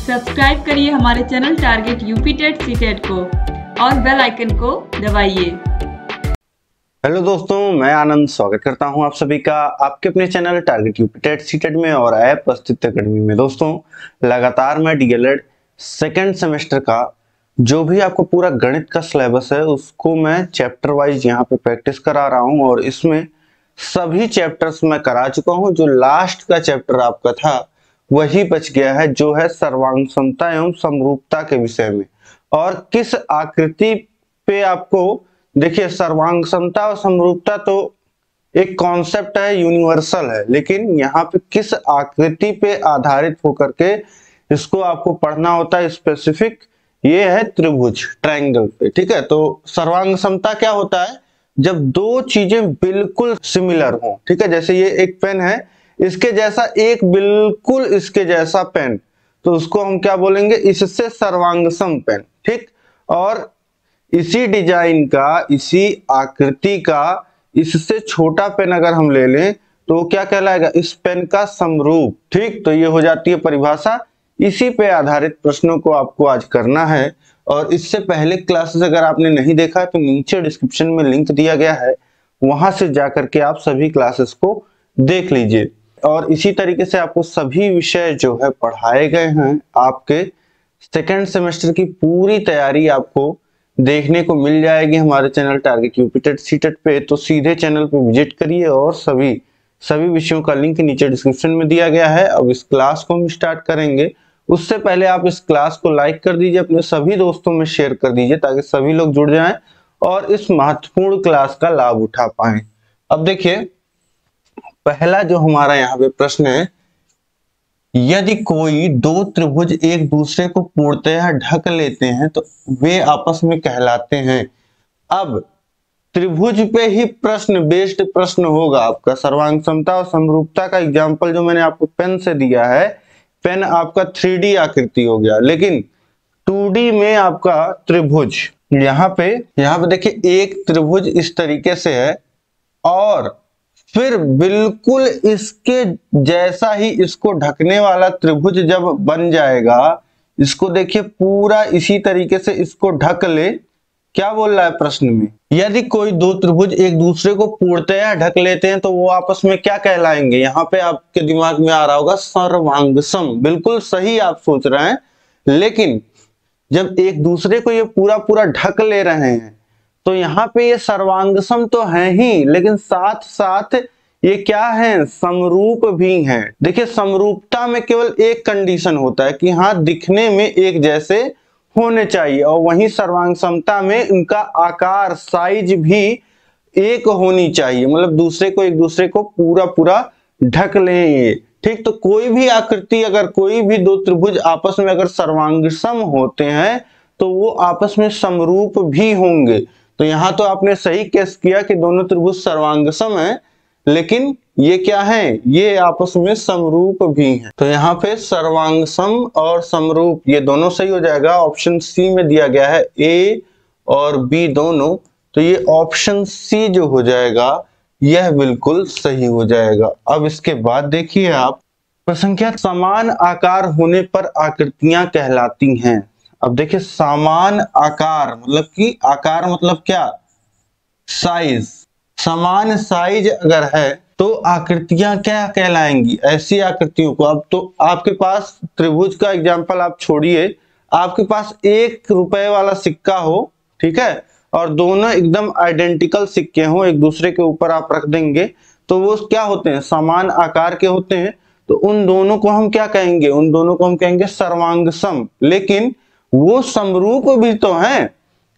Subscribe करिए हमारे channel target UP TET CTET को और बेल आइकन को दबाइए। हेलो दोस्तों, मैं आनंद स्वागत करता हूं आप सभी का आपके अपने channel target UP TET CTET में और ऐप अस्तित्व अकेडमी में। दोस्तों, लगातार मैं डीएलएड सेकेंड सेमेस्टर का जो भी आपको पूरा गणित का सिलेबस है उसको मैं चैप्टर वाइज यहाँ पे प्रैक्टिस करा रहा हूँ और इसमें सभी चैप्टर्स मैं करा चुका हूँ। जो लास्ट का चैप्टर आपका था वही बच गया है, जो है सर्वांग समता एवं समरूपता के विषय में। और किस आकृति पे आपको, देखिए सर्वांग समता और समरूपता तो एक कॉन्सेप्ट है, यूनिवर्सल है, लेकिन यहाँ पे किस आकृति पे आधारित होकर के इसको आपको पढ़ना होता है स्पेसिफिक, ये है त्रिभुज, ट्रायंगल पे। ठीक है, तो सर्वांग समता क्या होता है? जब दो चीजें बिल्कुल सिमिलर हो। ठीक है, जैसे ये एक पेन है, इसके जैसा एक बिल्कुल इसके जैसा पेन, तो उसको हम क्या बोलेंगे? इससे सर्वांगसम पेन। ठीक, और इसी डिजाइन का, इसी आकृति का इससे छोटा पेन अगर हम ले लें तो क्या कहलाएगा? इस पेन का समरूप। ठीक, तो ये हो जाती है परिभाषा। इसी पे आधारित प्रश्नों को आपको आज करना है। और इससे पहले क्लासेस अगर आपने नहीं देखा तो नीचे डिस्क्रिप्शन में लिंक दिया गया है, वहां से जाकर के आप सभी क्लासेस को देख लीजिए। और इसी तरीके से आपको सभी विषय जो है पढ़ाए गए हैं, आपके सेकेंड सेमेस्टर की पूरी तैयारी आपको देखने को मिल जाएगी हमारे channel target UP TET CTET पे। तो सीधे चैनल पे विजिट करिए और सभी विषयों का लिंक नीचे डिस्क्रिप्शन में दिया गया है। अब इस क्लास को हम स्टार्ट करेंगे, उससे पहले आप इस क्लास को लाइक कर दीजिए, अपने सभी दोस्तों में शेयर कर दीजिए ताकि सभी लोग जुड़ जाएं और इस महत्वपूर्ण क्लास का लाभ उठा पाएं। अब देखिए, पहला जो हमारा यहाँ पे प्रश्न है, यदि कोई दो त्रिभुज एक दूसरे को पूर्णतः ढक लेते हैं तो वे आपस में कहलाते हैं। अब त्रिभुज पे ही प्रश्न बेस्ड प्रश्न होगा आपका। सर्वांग समता और समरूपता का एग्जांपल जो मैंने आपको पेन से दिया है, पेन आपका 3D आकृति हो गया, लेकिन 2D में आपका त्रिभुज, यहाँ पे देखिए एक त्रिभुज इस तरीके से है और फिर बिल्कुल इसके जैसा ही इसको ढकने वाला त्रिभुज जब बन जाएगा, इसको देखिए पूरा इसी तरीके से इसको ढक ले। क्या बोल रहा है प्रश्न में? यदि कोई दो त्रिभुज एक दूसरे को पूर्णतया ढक लेते हैं तो वो आपस में क्या कहलाएंगे? यहाँ पे आपके दिमाग में आ रहा होगा सर्वांगसम। बिल्कुल सही आप सोच रहे हैं, लेकिन जब एक दूसरे को ये पूरा ढक ले रहे हैं तो यहाँ पे ये सर्वांगसम तो है ही, लेकिन साथ साथ ये क्या है? समरूप भी हैं। देखिए, समरूपता में केवल एक कंडीशन होता है कि हाँ दिखने में एक जैसे होने चाहिए, और वहीं सर्वांगसमता में उनका आकार, साइज भी एक होनी चाहिए, मतलब दूसरे को एक दूसरे को पूरा ढक लें। ठीक, तो कोई भी आकृति, अगर कोई भी दो त्रिभुज आपस में अगर सर्वांगसम होते हैं तो वो आपस में समरूप भी होंगे। तो यहाँ तो आपने सही केस किया कि दोनों त्रिभुज सर्वांगसम है, लेकिन ये क्या है? ये आपस में समरूप भी हैं। तो यहाँ पे सर्वांगसम और समरूप ये दोनों सही हो जाएगा। ऑप्शन सी में दिया गया है ए और बी दोनों, तो ये ऑप्शन सी जो हो जाएगा यह बिल्कुल सही हो जाएगा। अब इसके बाद देखिए आप, प्रसंख्या समान आकार होने पर आकृतियां कहलाती हैं। अब देखिए, समान आकार मतलब कि आकार मतलब क्या? साइज। समान साइज अगर है तो आकृतियां क्या कहलाएंगी? ऐसी आकृतियों को, अब तो आपके पास त्रिभुज का एग्जांपल आप छोड़िए, आपके पास ₹1 वाला सिक्का हो, ठीक है, और दोनों एकदम आइडेंटिकल सिक्के हों, एक दूसरे के ऊपर आप रख देंगे तो वो क्या होते हैं? समान आकार के होते हैं। तो उन दोनों को हम क्या कहेंगे? उन दोनों को हम कहेंगे सर्वांगसम, लेकिन वो समरूप भी तो हैं।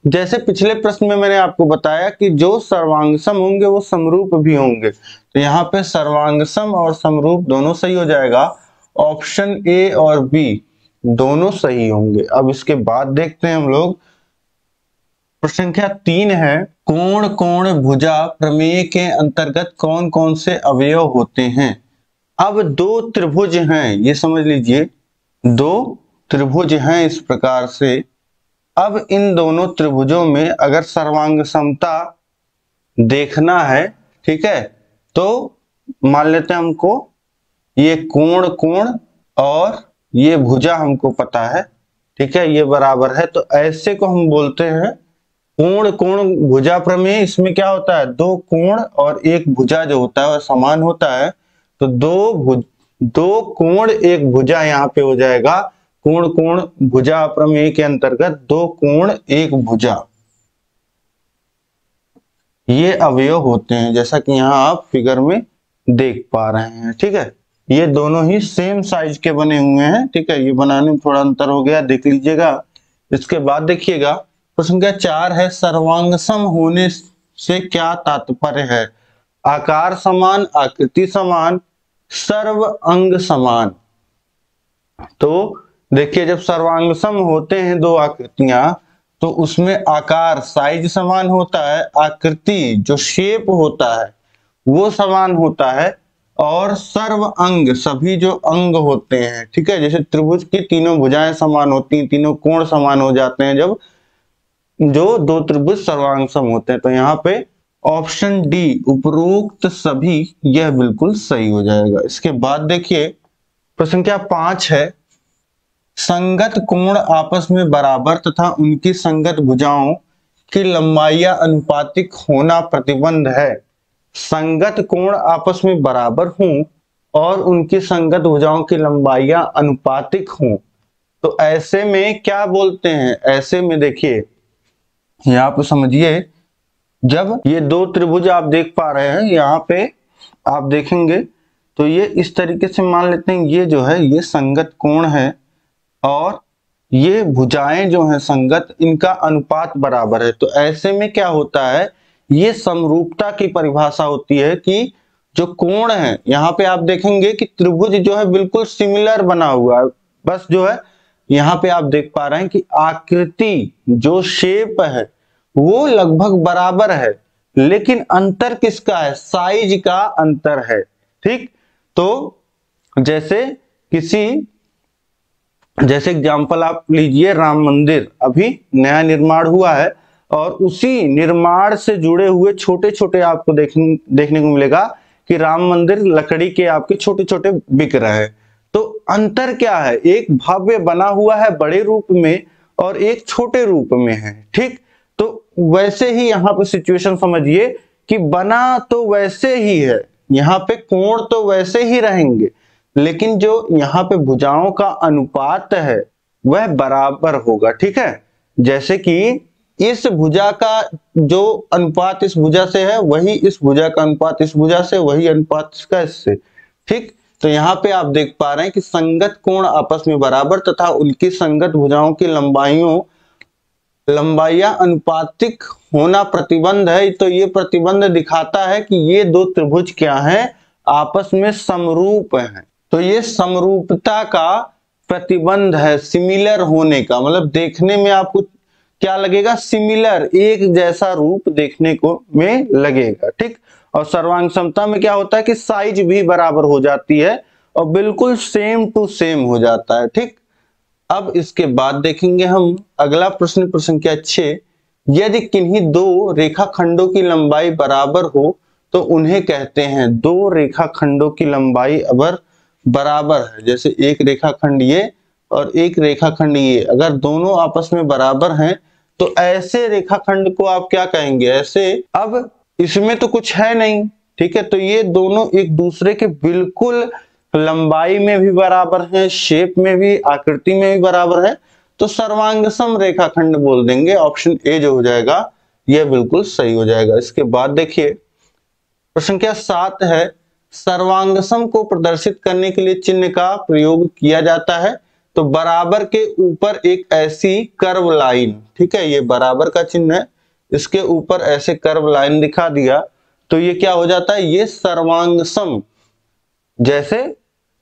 जैसे पिछले प्रश्न में मैंने आपको बताया कि जो सर्वांगसम होंगे वो समरूप भी होंगे। तो यहाँ पे सर्वांगसम और समरूप दोनों सही हो जाएगा। ऑप्शन ए और बी दोनों सही होंगे। अब इसके बाद देखते हैं हम लोग, प्रश्न संख्या 3 है, कोण कोण भुजा प्रमेय के अंतर्गत कौन कौन से अवयव होते हैं? अब दो त्रिभुज हैं, ये समझ लीजिए, दो त्रिभुज हैं इस प्रकार से। अब इन दोनों त्रिभुजों में अगर सर्वांग समता देखना है, ठीक है, तो मान लेते हैं हमको ये कोण कोण और ये भुजा हमको पता है, ठीक है, ये बराबर है, तो ऐसे को हम बोलते हैं कोण। कोण भुजा प्रमेय, इसमें क्या होता है, दो कोण और एक भुजा जो होता है वह समान होता है, तो दो कोण एक भुजा यहाँ पे हो जाएगा। कोण कोण भुजा प्रमेय के अंतर्गत दो कोण एक भुजा, ये अवयव होते हैं, जैसा कि यहाँ आप फिगर में देख पा रहे हैं, ठीक है। ये दोनों ही सेम साइज के बने हुए हैं, ठीक है, ये बनाने में थोड़ा अंतर हो गया, देख लीजिएगा। इसके बाद देखिएगा प्रश्न संख्या 4 है, सर्वांगसम होने से क्या तात्पर्य है? आकार समान, आकृति समान, सर्व अंग समान। तो देखिए जब सर्वांगसम होते हैं दो आकृतियां, तो उसमें आकार साइज समान होता है, आकृति जो शेप होता है वो समान होता है, और सर्व अंग सभी जो अंग होते हैं, ठीक है, जैसे त्रिभुज की तीनों भुजाएं समान होती हैं, तीनों कोण समान हो जाते हैं जब जो दो त्रिभुज सर्वांगसम होते हैं। तो यहाँ पे ऑप्शन डी उपरोक्त सभी, यह बिल्कुल सही हो जाएगा। इसके बाद देखिए प्रश्न संख्या 5 है, संगत कोण आपस में बराबर तथा उनकी संगत भुजाओं की लंबाइयां अनुपातिक होना प्रतिबंध है। संगत कोण आपस में बराबर हों और उनकी संगत भुजाओं की लंबाइयां अनुपातिक हों, तो ऐसे में क्या बोलते हैं? ऐसे में देखिए यहाँ पे समझिए, जब ये दो त्रिभुज आप देख पा रहे हैं, यहाँ पे आप देखेंगे तो ये इस तरीके से मान लेते हैं, ये जो है ये संगत कोण है और ये भुजाएं जो हैं संगत, इनका अनुपात बराबर है। तो ऐसे में क्या होता है, ये समरूपता की परिभाषा होती है कि जो कोण है, यहाँ पे आप देखेंगे कि त्रिभुज जो है बिल्कुल सिमिलर बना हुआ है, बस जो है यहाँ पे आप देख पा रहे हैं कि आकृति जो शेप है वो लगभग बराबर है, लेकिन अंतर किसका है? साइज का अंतर है, ठीक। तो जैसे एग्जाम्पल आप लीजिए, राम मंदिर अभी नया निर्माण हुआ है और उसी निर्माण से जुड़े हुए छोटे छोटे आपको देखने को मिलेगा कि राम मंदिर लकड़ी के आपके छोटे छोटे बिक रहे हैं। तो अंतर क्या है? एक भव्य बना हुआ है बड़े रूप में और एक छोटे रूप में है, ठीक। तो वैसे ही यहाँ पे सिचुएशन समझिए कि बना तो वैसे ही है, यहाँ पे कोण तो वैसे ही रहेंगे, लेकिन जो यहाँ पे भुजाओं का अनुपात है वह बराबर होगा, ठीक है। जैसे कि इस भुजा का जो अनुपात इस भुजा से है, वही इस भुजा का अनुपात इस भुजा से, वही अनुपात इसका इससे, ठीक। तो यहाँ पे आप देख पा रहे हैं कि संगत कोण आपस में बराबर तथा उनकी संगत भुजाओं की लंबाइयां अनुपातिक होना प्रतिबंध है। तो ये प्रतिबंध दिखाता है कि ये दो त्रिभुज क्या हैं? आपस में समरूप हैं। तो ये समरूपता का प्रतिबंध है, सिमिलर होने का, मतलब देखने में आपको क्या लगेगा? सिमिलर, एक जैसा रूप देखने को में लगेगा, ठीक। और सर्वांग समता में क्या होता है कि साइज भी बराबर हो जाती है और बिल्कुल सेम टू सेम हो जाता है, ठीक। अब इसके बाद देखेंगे हम अगला प्रश्न संख्या 6, यदि किन्हीं दो रेखाखंडों की लंबाई बराबर हो तो उन्हें कहते हैं, दो रेखाखंडों की लंबाई अगर बराबर है, जैसे एक रेखाखंड ये और एक रेखाखंड ये, अगर दोनों आपस में बराबर हैं तो ऐसे रेखाखंड को आप क्या कहेंगे? ऐसे। अब इसमें तो कुछ है नहीं, ठीक है, तो ये दोनों एक दूसरे के बिल्कुल लंबाई में भी बराबर है, शेप में भी, आकृति में भी बराबर है, तो सर्वांगसम रेखाखंड बोल देंगे। ऑप्शन ए जो हो जाएगा यह बिल्कुल सही हो जाएगा। इसके बाद देखिए प्रश्न संख्या 7 है, सर्वांगसम को प्रदर्शित करने के लिए चिन्ह का प्रयोग किया जाता है। तो बराबर के ऊपर एक ऐसी कर्व लाइन, ठीक है, ये बराबर का चिन्ह है, इसके ऊपर ऐसे कर्व लाइन दिखा दिया तो ये क्या हो जाता है? ये सर्वांगसम। जैसे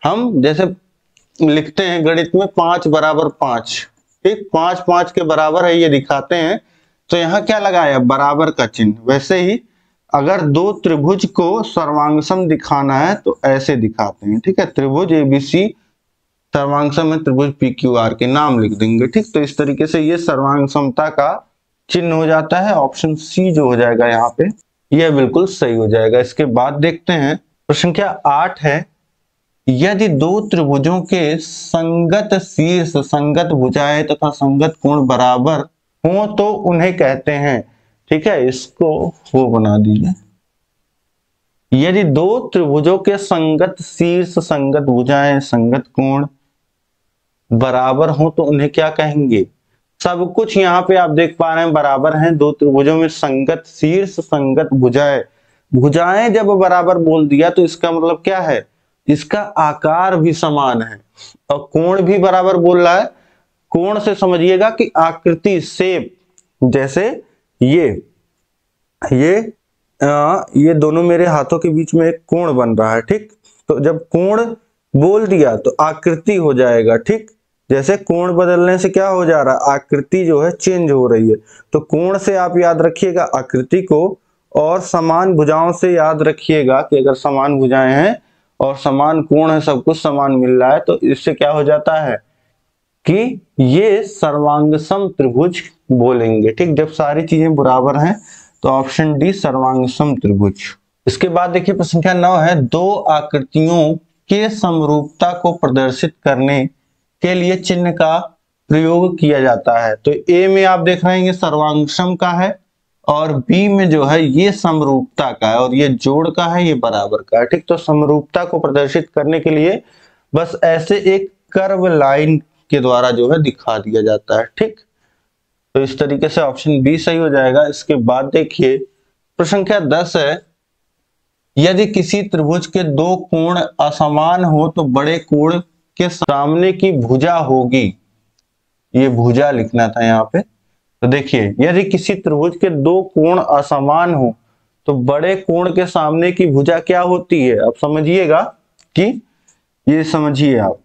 हम लिखते हैं गणित में 5 बराबर 5, ठीक, 5 5 के बराबर है ये दिखाते हैं, तो यहाँ क्या लगाया? बराबर का चिन्ह। वैसे ही अगर दो त्रिभुज को सर्वांगसम दिखाना है तो ऐसे दिखाते हैं, ठीक है, त्रिभुज एबीसी सर्वांगसम है, त्रिभुज पीक्यूआर के नाम लिख देंगे, ठीक। तो इस तरीके से ये सर्वांगसमता का चिन्ह हो जाता है। ऑप्शन सी जो हो जाएगा यहाँ पे यह बिल्कुल सही हो जाएगा। इसके बाद देखते हैं प्रश्न संख्या 8 है, यदि दो त्रिभुजों के संगत शीर्ष, संगत भुजाएं तथा संगत कोण बराबर हो तो उन्हें कहते हैं, ठीक है, इसको वो बना दीजिए। यदि दो त्रिभुजों के संगत शीर्ष, संगत भुजाएं, संगत कोण बराबर हो तो उन्हें क्या कहेंगे। सब कुछ यहाँ पे आप देख पा रहे हैं बराबर हैं, दो त्रिभुजों में संगत शीर्ष, संगत भुजाएं। भुजाएं जब बराबर बोल दिया तो इसका मतलब क्या है, इसका आकार भी समान है और कोण भी बराबर बोल रहा है। कोण से समझिएगा कि आकृति, शेप, जैसे ये दोनों मेरे हाथों के बीच में एक कोण बन रहा है, ठीक। तो जब कोण बोल दिया तो आकृति हो जाएगा, ठीक। जैसे कोण बदलने से क्या हो जा रहा है, आकृति जो है चेंज हो रही है। तो कोण से आप याद रखिएगा आकृति को, और समान भुजाओं से याद रखिएगा कि अगर समान भुजाएं हैं और समान कोण है, सब कुछ समान मिल रहा है, तो इससे क्या हो जाता है कि ये सर्वांगसम त्रिभुज बोलेंगे, ठीक। जब सारी चीजें बराबर हैं तो ऑप्शन डी सर्वांगसम त्रिभुज। इसके बाद देखिए प्रश्न संख्या 9 है, दो आकृतियों के समरूपता को प्रदर्शित करने के लिए चिन्ह का प्रयोग किया जाता है। तो ए में आप देख रहे हैं ये सर्वांगसम का है और बी में जो है ये समरूपता का है और ये जोड़ का है, ये बराबर का है, ठीक। तो समरूपता को प्रदर्शित करने के लिए बस ऐसे एक कर्व लाइन के द्वारा जो है दिखा दिया जाता है, ठीक। तो इस तरीके से ऑप्शन बी सही हो जाएगा। इसके बाद देखिए प्रश्न संख्या 10 है, यदि किसी त्रिभुज के दो कोण असमान हो तो बड़े कोण के सामने की भुजा होगी। ये भुजा लिखना था यहाँ पे। तो देखिए यदि किसी त्रिभुज के दो कोण असमान हो तो बड़े कोण के सामने की भुजा क्या होती है। अब समझिएगा कि ये समझिए आप,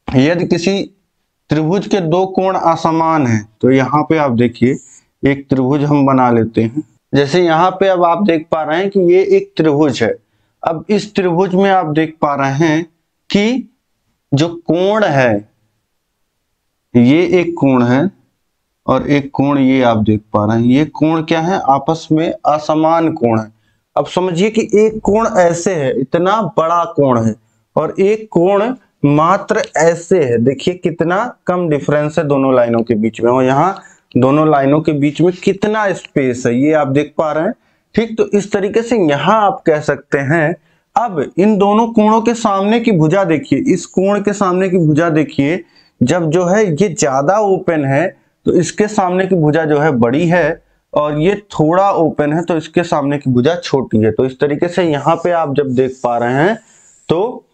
यदि किसी त्रिभुज के दो कोण असमान है तो यहाँ पे आप देखिए एक त्रिभुज हम बना लेते हैं। जैसे यहाँ पे अब आप देख पा रहे हैं कि ये एक त्रिभुज है। अब इस त्रिभुज में आप देख पा रहे हैं कि जो कोण है, ये एक कोण है और एक कोण ये आप देख पा रहे हैं, ये कोण क्या है, आपस में असमान कोण है। अब समझिए कि एक कोण ऐसे है, इतना बड़ा कोण है, और एक कोण मात्र ऐसे है। देखिए कितना कम डिफरेंस है दोनों लाइनों के बीच में, और यहाँ दोनों लाइनों के बीच में कितना स्पेस है ये आप देख पा रहे हैं, ठीक। तो इस तरीके से यहाँ आप कह सकते हैं। अब इन दोनों कोणों के सामने की भुजा देखिए, इस कोण के सामने की भुजा देखिए, जब जो है ये ज्यादा ओपन है तो इसके सामने की भुजा जो है बड़ी है, और ये थोड़ा ओपन है तो इसके सामने की भुजा छोटी है। तो इस तरीके से यहाँ पे आप जब देख पा रहे हैं तो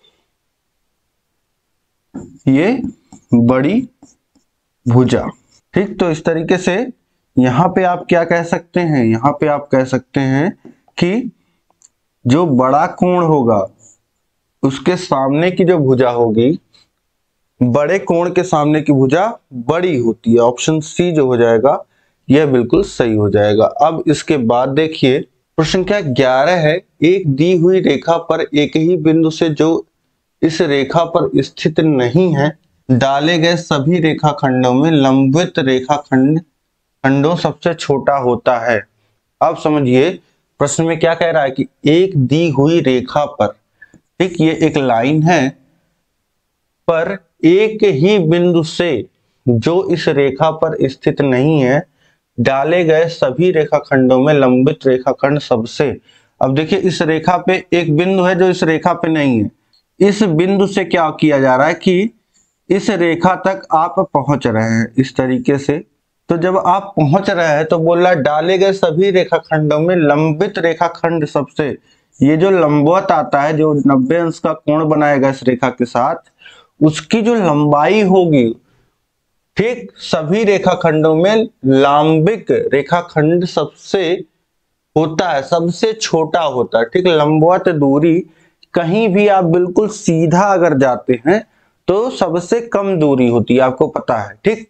ये बड़ी भुजा, ठीक। तो इस तरीके से यहाँ पे आप क्या कह सकते हैं, यहाँ पे आप कह सकते हैं कि जो बड़ा कोण होगा उसके सामने की जो भुजा होगी, बड़े कोण के सामने की भुजा बड़ी होती है। ऑप्शन सी जो हो जाएगा यह बिल्कुल सही हो जाएगा। अब इसके बाद देखिए प्रश्न संख्या 11 है, एक दी हुई रेखा पर एक ही बिंदु से जो इस रेखा पर स्थित नहीं है, डाले गए सभी रेखाखंडों में लंबित रेखाखंडों सबसे छोटा होता है। अब समझिए प्रश्न में क्या कह रहा है कि एक दी हुई रेखा पर, ठीक, ये एक लाइन है, पर एक ही बिंदु से जो इस रेखा पर स्थित नहीं है, डाले गए सभी रेखाखंडों में लंबित रेखाखंड सबसे। अब देखिए इस रेखा पे एक बिंदु है जो इस रेखा पे नहीं है, इस बिंदु से क्या किया जा रहा है कि इस रेखा तक आप पहुंच रहे हैं इस तरीके से। तो जब आप पहुंच रहे हैं तो बोल रहा है डाले गए सभी रेखाखंडों में लंबित रेखाखंड सबसे। ये जो लंबवत आता है, जो 90 अंश का कोण बनाएगा इस रेखा के साथ, उसकी जो लंबाई होगी, ठीक, सभी रेखाखंडों में लांबिक रेखाखंड सबसे होता है, सबसे छोटा होता है, ठीक। लंबवत दूरी कहीं भी आप बिल्कुल सीधा अगर जाते हैं तो सबसे कम दूरी होती है, आपको पता है, ठीक।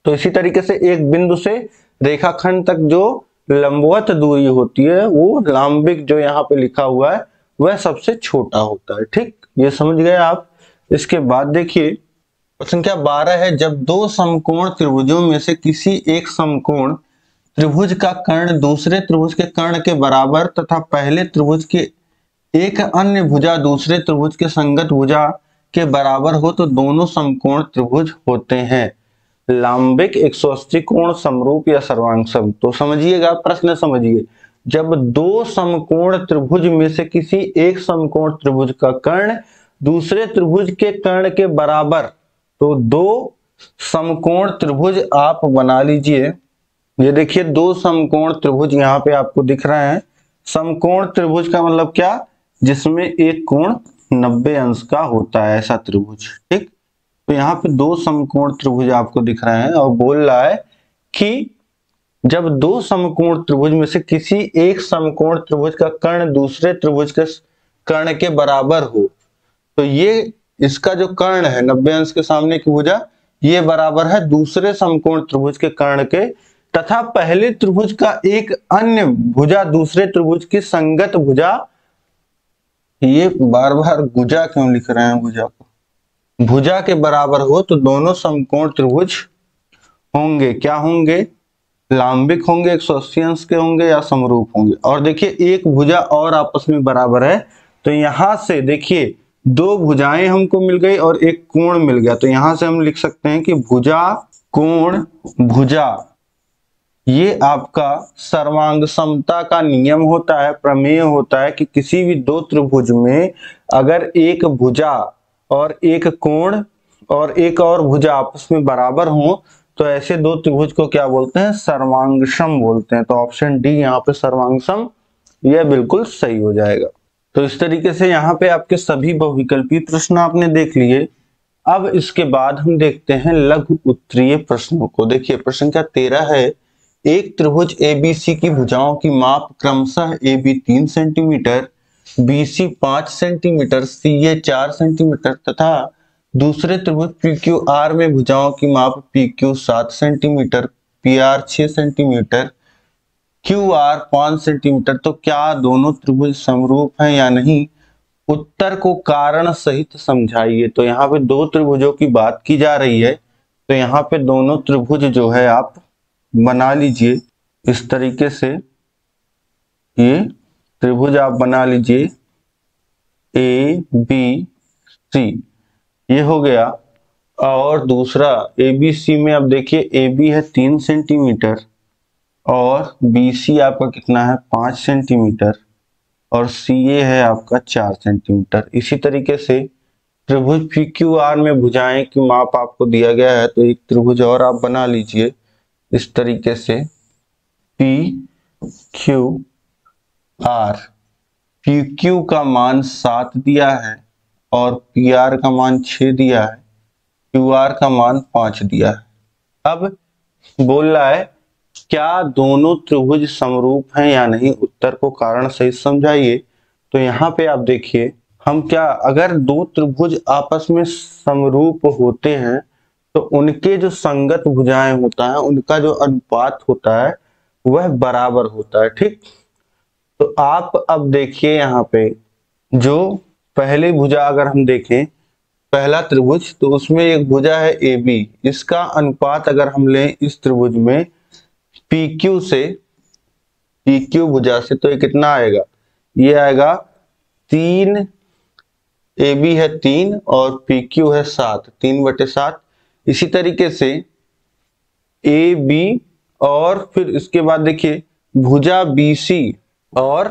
तो इसी तरीके से एक बिंदु से रेखाखंड तक जो लंबवत दूरी होती है, वो लांबिक जो यहाँ पे लिखा हुआ है वह सबसे छोटा होता है, ठीक। ये समझ गए आप। इसके बाद देखिए प्रश्न संख्या 12 है, जब दो समकोण त्रिभुजों में से किसी एक समकोण त्रिभुज का कर्ण दूसरे त्रिभुज के कर्ण के बराबर तथा पहले त्रिभुज के एक अन्य भुजा दूसरे त्रिभुज के संगत भुजा के बराबर हो तो दोनों समकोण त्रिभुज होते हैं। लांबिक, 180 कोण, समरूप या सर्वांग सम। तो समझिएगा, प्रश्न समझिए। जब दो समकोण त्रिभुज में से किसी एक समकोण त्रिभुज का कर्ण दूसरे त्रिभुज के कर्ण के बराबर, तो दो समकोण त्रिभुज आप बना लीजिए। ये देखिए, दो समकोण त्रिभुज यहाँ पे आपको दिख रहे हैं। समकोण त्रिभुज का मतलब क्या? जिसमें एक कोण 90 अंश का होता है, ऐसा त्रिभुज। ठीक, तो यहाँ पे दो समकोण त्रिभुज आपको दिख रहे हैं और बोल रहा है कि जब दो समकोण त्रिभुज में से किसी एक समकोण त्रिभुज का कर्ण दूसरे त्रिभुज के कर्ण के बराबर हो, तो ये इसका जो कर्ण है 90 अंश के सामने की भुजा, ये बराबर है दूसरे समकोण त्रिभुज के कर्ण के, तथा पहले त्रिभुज का एक अन्य भुजा दूसरे त्रिभुज की संगत भुजा। ये बार बार भुजा क्यों लिख रहे हैं? भुजा को भुजा के बराबर हो तो दोनों समकोण त्रिभुज होंगे। क्या होंगे? लांबिक होंगे, 180 अंश के होंगे या समरूप होंगे। और देखिए, एक भुजा और आपस में बराबर है, तो यहां से देखिए दो भुजाएं हमको मिल गई और एक कोण मिल गया। तो यहां से हम लिख सकते हैं कि भुजा कोण भुजा, ये आपका सर्वांग समता का नियम होता है, प्रमेय होता है कि किसी भी दो त्रिभुज में अगर एक भुजा और एक कोण और एक और भुजा आपस में बराबर हो, तो ऐसे दो त्रिभुज को क्या बोलते हैं? सर्वांगसम बोलते हैं। तो ऑप्शन डी यहाँ पे सर्वांगसम, यह बिल्कुल सही हो जाएगा। तो इस तरीके से यहाँ पे आपके सभी बहुविकल्पी प्रश्न आपने देख लिए। अब इसके बाद हम देखते हैं लघु उत्तरीय प्रश्नों को। देखिए, प्रश्न संख्या 13 है, एक त्रिभुज एबीसी की भुजाओं की माप क्रमशः AB 3 centimetre, BC 5 centimetre, CA 4 centimetre तथा दूसरे त्रिभुज PQR में भुजाओं की माप PQ 7 centimetre, PR 6 centimetre, QR 5 centimetre. तो क्या दोनों त्रिभुज समरूप हैं या नहीं? उत्तर को कारण सहित समझाइए। तो यहाँ पे दो त्रिभुजों की बात की जा रही है, तो यहाँ पे दोनों त्रिभुज जो है आप बना लीजिए इस तरीके से। ये त्रिभुज आप बना लीजिए ABC, ये हो गया। और दूसरा ABC में अब देखिए, AB है 3 सेंटीमीटर और BC आपका कितना है? 5 सेंटीमीटर और CA है आपका 4 सेंटीमीटर। इसी तरीके से त्रिभुज PQR में भुजाएं की माप आपको दिया गया है, तो एक त्रिभुज और आप बना लीजिए इस तरीके से। PQR, PQ का मान 7 दिया है और PR का मान 6 दिया है, QR का मान 5 दिया है। अब बोल रहा है क्या दोनों त्रिभुज समरूप हैं या नहीं? उत्तर को कारण सहित समझाइए। तो यहाँ पे आप देखिए, हम क्या, अगर दो त्रिभुज आपस में समरूप होते हैं तो उनके जो संगत भुजाएं होता है, उनका जो अनुपात होता है वह बराबर होता है। ठीक, तो आप अब देखिए यहाँ पे जो पहली भुजा अगर हम देखें, पहला त्रिभुज, तो उसमें एक भुजा है AB, इसका अनुपात अगर हम लें इस त्रिभुज में PQ से, PQ भुजा से, तो ये कितना आएगा? ये आएगा 3, AB है 3 और PQ है 7, 3/7। इसी तरीके से AB और फिर इसके बाद देखिए भुजा BC और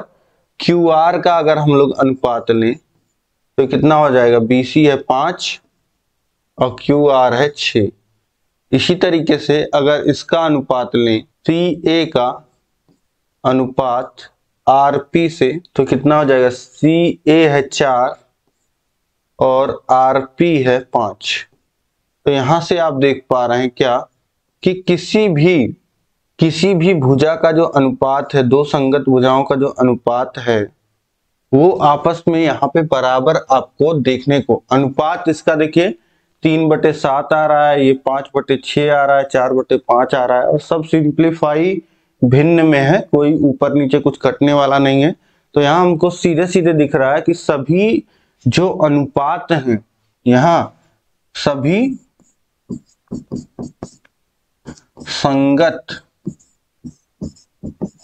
QR का अगर हम लोग अनुपात लें तो कितना हो जाएगा? BC है 5 और QR है 6। इसी तरीके से अगर इसका अनुपात लें CA का अनुपात RP से, तो कितना हो जाएगा? CA है 4 और RP है 5। तो यहां से आप देख पा रहे हैं क्या कि किसी भी भुजा का जो अनुपात है, दो संगत भुजाओं का जो अनुपात है, वो आपस में यहाँ पे बराबर आपको देखने को, अनुपात इसका देखिए 3/7 आ रहा है, ये 5/6 आ रहा है, 4/5 आ रहा है, और सब सिंप्लीफाई भिन्न में है, कोई ऊपर नीचे कुछ कटने वाला नहीं है। तो यहाँ हमको सीधे सीधे दिख रहा है कि सभी जो अनुपात हैं, यहाँ सभी संगत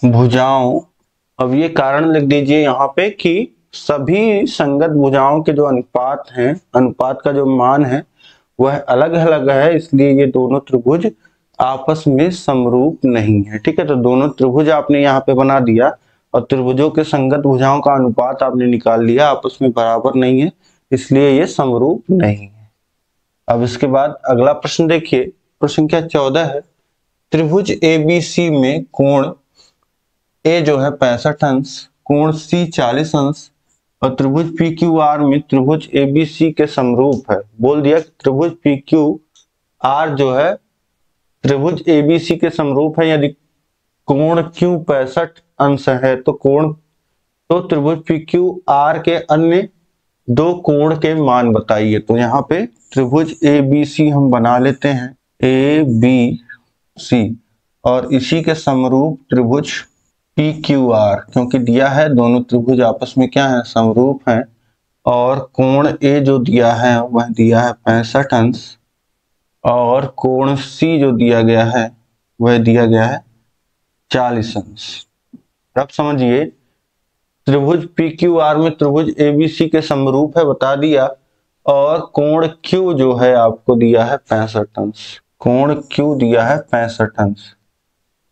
भुजाओं, अब ये कारण लिख दीजिए यहाँ पे कि सभी संगत भुजाओं के जो अनुपात हैं, अनुपात का जो मान है वह अलग अलग है, इसलिए ये दोनों त्रिभुज आपस में समरूप नहीं है। ठीक है, तो दोनों त्रिभुज आपने यहाँ पे बना दिया और त्रिभुजों के संगत भुजाओं का अनुपात आपने निकाल लिया, आपस में बराबर नहीं है, इसलिए ये समरूप नहीं है। अब इसके बाद अगला प्रश्न देखिए, प्रश्न संख्या 14 है, त्रिभुज ABC में कोण A जो है 65 अंश, कोण C 40 अंश और त्रिभुज PQR में त्रिभुज ABC के समरूप है। बोल दिया कि त्रिभुज PQR जो है त्रिभुज ABC के समरूप है, यदि कोण Q 65 अंश है तो त्रिभुज PQR के अन्य दो कोण के मान बताइए। तो यहाँ पे त्रिभुज ABC हम बना लेते हैं, ABC, और इसी के समरूप त्रिभुज PQR, क्योंकि दिया है दोनों त्रिभुज आपस में क्या है, समरूप हैं, और कोण A जो दिया है वह दिया है 65 अंश और कोण C जो दिया गया है वह दिया गया है 40 अंश। अब समझिए, त्रिभुज PQR में त्रिभुज ABC के समरूप है बता दिया, और कोण Q जो है आपको दिया है 65 अंश, कोण Q दिया है 65 अंश।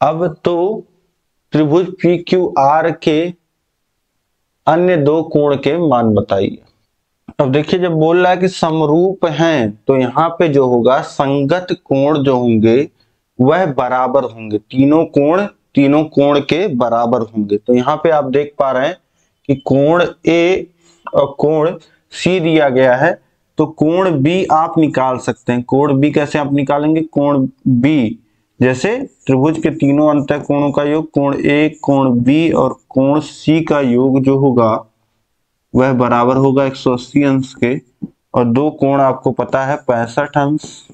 अब तो त्रिभुज PQR के अन्य दो कोण के मान बताइए। अब देखिए, जब बोल रहा है कि समरूप हैं तो यहाँ पे जो होगा संगत कोण जो होंगे वह बराबर होंगे, तीनों कोण के बराबर होंगे। तो यहाँ पे आप देख पा रहे हैं कि कोण A और कोण C दिया गया है, तो कोण B आप निकाल सकते हैं। कोण B कैसे आप निकालेंगे, कोण B जैसे त्रिभुज के तीनों अंतः कोणों का योग, कोण A, कोण B और कोण C का योग जो होगा वह बराबर होगा 180 अंश के, और दो कोण आपको पता है 65 अंश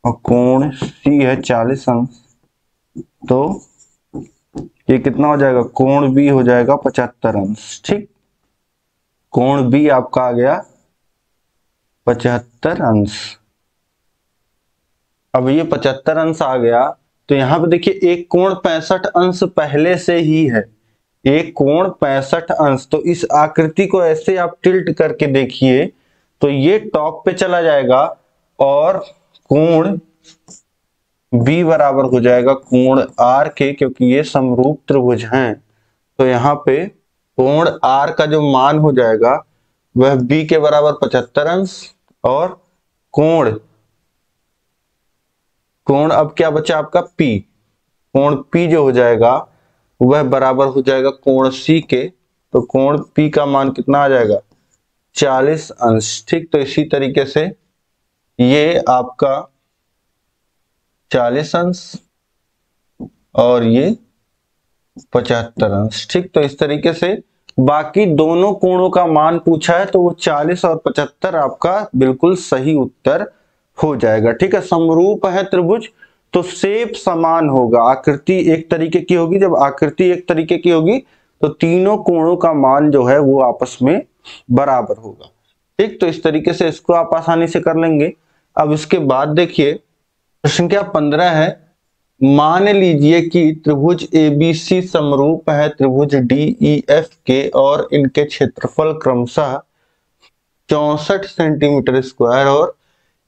और कोण C है 40 अंश, तो ये कितना हो जाएगा, कोण B हो जाएगा 75 अंश। ठीक, कोण B आपका आ गया 75 अंश। अब ये 75 अंश आ गया, तो यहाँ पे देखिए एक कोण 65 अंश पहले से ही है, एक कोण 65 अंश। तो इस आकृति को ऐसे आप टिल्ट करके देखिए तो ये टॉप पे चला जाएगा और कोण B बराबर हो जाएगा कोण R के, क्योंकि ये समरूप त्रिभुज हैं। तो यहाँ पे कोण R का जो मान हो जाएगा वह B के बराबर 75 अंश, और कोण अब क्या बचा आपका P, कोण P जो हो जाएगा वह बराबर हो जाएगा कोण C के, तो कोण P का मान कितना आ जाएगा, 40 अंश। ठीक, तो इसी तरीके से ये आपका 40 अंश और ये 75 अंश। ठीक, तो इस तरीके से बाकी दोनों कोणों का मान पूछा है तो वो 40 और 75 आपका बिल्कुल सही उत्तर हो जाएगा। ठीक है, समरूप है त्रिभुज तो शेप समान होगा, आकृति एक तरीके की होगी। जब आकृति एक तरीके की होगी तो तीनों कोणों का मान जो है वो आपस में बराबर होगा। ठीक, तो इस तरीके से इसको आप आसानी से कर लेंगे। अब इसके बाद देखिए प्रश्न संख्या 15 है, मान लीजिए कि त्रिभुज ABC समरूप है त्रिभुज DEF के और इनके क्षेत्रफल क्रमशः 64 सेंटीमीटर स्क्वायर और